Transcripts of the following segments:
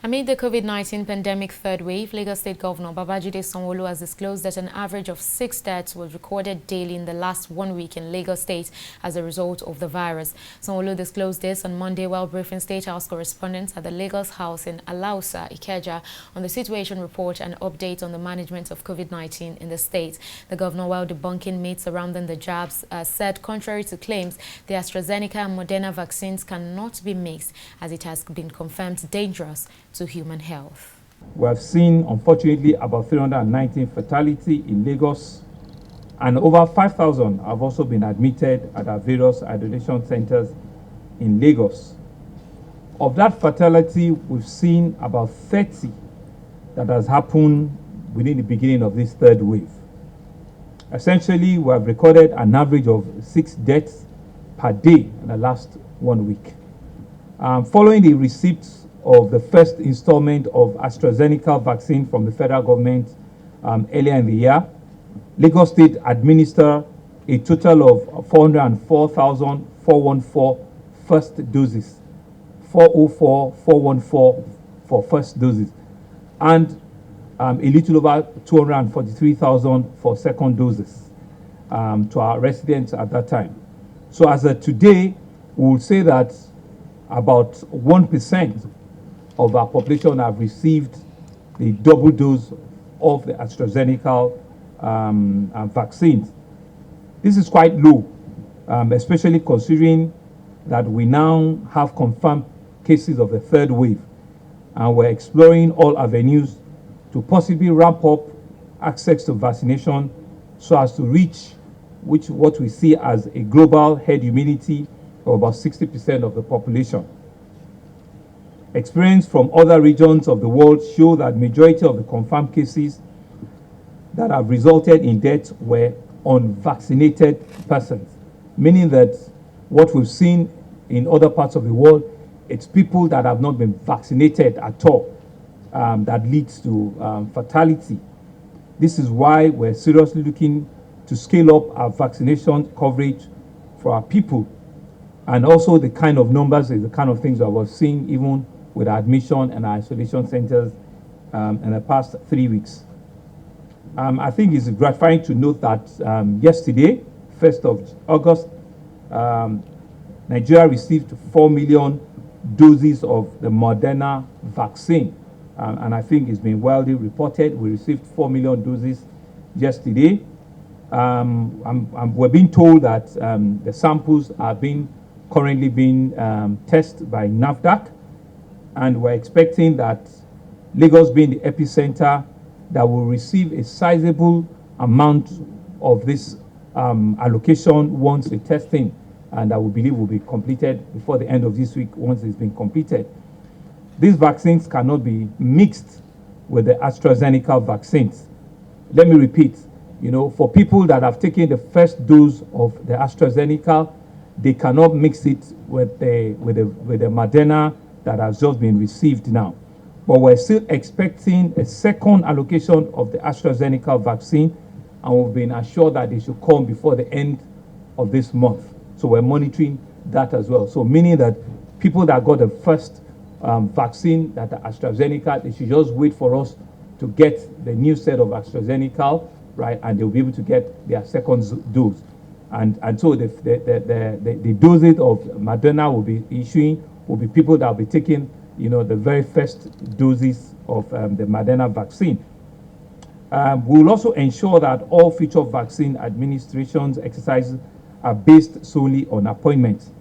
Amid the COVID-19 pandemic third wave, Lagos State Governor Babajide Sanwo-Olu has disclosed that an average of 6 deaths was recorded daily in the last 1 week in Lagos State as a result of the virus. Sanwo-Olu disclosed this on Monday while briefing State House correspondents at the Lagos House in Alausa, Ikeja, on the situation report and update on the management of COVID-19 in the state. The governor, while debunking myths surrounding the jabs, said contrary to claims, the AstraZeneca and Moderna vaccines cannot be mixed as it has been confirmed dangerous to human health. We have seen, unfortunately, about 319 fatality in Lagos, and over 5,000 have also been admitted at our various isolation centers in Lagos. Of that fatality, we've seen about 30 that has happened within the beginning of this third wave. Essentially, we have recorded an average of 6 deaths per day in the last 1 week. Following the receipt of the first installment of AstraZeneca vaccine from the federal government earlier in the year, Lagos State administered a total of 404,414 first doses, 404,414 for first doses, and a little over 243,000 for second doses to our residents at that time. So as of today, we will say that about 1% of our population have received the double dose of the AstraZeneca vaccines. This is quite low, especially considering that we now have confirmed cases of the third wave, and we're exploring all avenues to possibly ramp up access to vaccination so as to reach what we see as a global herd immunity of about 60% of the population. Experience from other regions of the world show that majority of the confirmed cases that have resulted in death were unvaccinated persons, meaning that what we've seen in other parts of the world, it's people that have not been vaccinated at all that leads to fatality. This is why we're seriously looking to scale up our vaccination coverage for our people, and also the kind of numbers is the kind of things that we're seeing even with our admission and our isolation centers in the past 3 weeks. I think it's gratifying to note that yesterday, 1st of August, Nigeria received 4 million doses of the Moderna vaccine. And I think it's been widely reported. We received 4 million doses yesterday. We're being told that the samples are currently being tested by NAFDAC, and we're expecting that Lagos being the epicenter, that will receive a sizable amount of this allocation once the testing, and that we believe will be completed before the end of this week once it's been completed. These vaccines cannot be mixed with the AstraZeneca vaccines. Let me repeat, for people that have taken the first dose of the AstraZeneca, they cannot mix it with the Moderna that has just been received now. But we're still expecting a second allocation of the AstraZeneca vaccine, and we've been assured that they should come before the end of this month. So we're monitoring that as well. So meaning that people that got the first vaccine, that the AstraZeneca, they should just wait for us to get the new set of AstraZeneca, right, and they'll be able to get their second dose. And so the dosage of Moderna will be people that will be taking, the very first doses of the Moderna vaccine. We will also ensure that all future vaccine administrations exercises are based solely on appointments,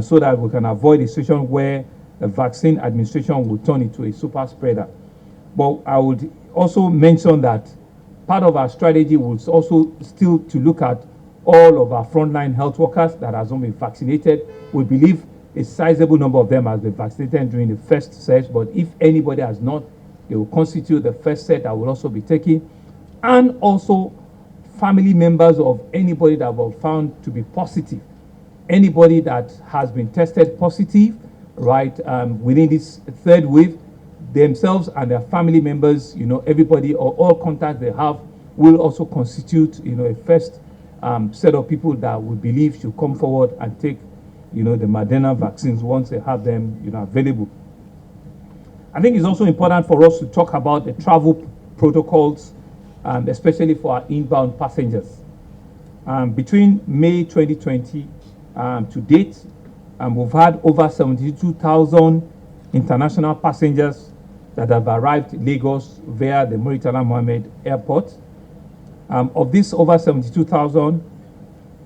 so that we can avoid a situation where the vaccine administration will turn into a super spreader. But I would also mention that part of our strategy was also still to look at all of our frontline health workers that has not been vaccinated. We believe a sizable number of them has been vaccinated during the first set, but if anybody has not, they will constitute the first set that will also be taken. And also family members of anybody that were found to be positive, anybody that has been tested positive, right, within this third wave, themselves and their family members, everybody or all contacts they have will also constitute, a first set of people that we believe should come forward and take, the Moderna vaccines once they have them, available. I think it's also important for us to talk about the travel protocols, especially for our inbound passengers. Between May 2020 to date, we've had over 72,000 international passengers that have arrived in Lagos via the Muritala Mohammed Airport. Of this over 72,000,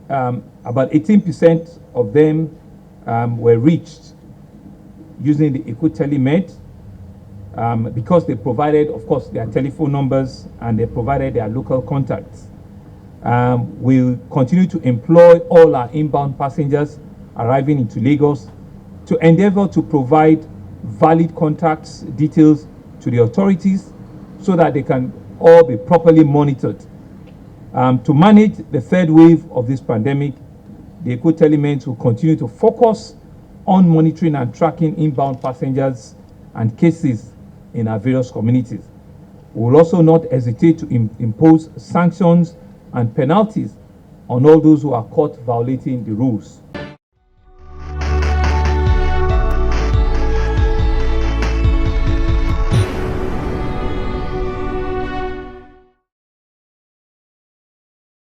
about 18% of them were reached using the EcoTelemed because they provided, of course, their telephone numbers and they provided their local contacts. We'll continue to employ all our inbound passengers arriving into Lagos to endeavor to provide valid contacts details to the authorities so that they can all be properly monitored. To manage the third wave of this pandemic, the EcoTelemed will continue to focus on monitoring and tracking inbound passengers and cases in our various communities. We will also not hesitate to impose sanctions and penalties on all those who are caught violating the rules.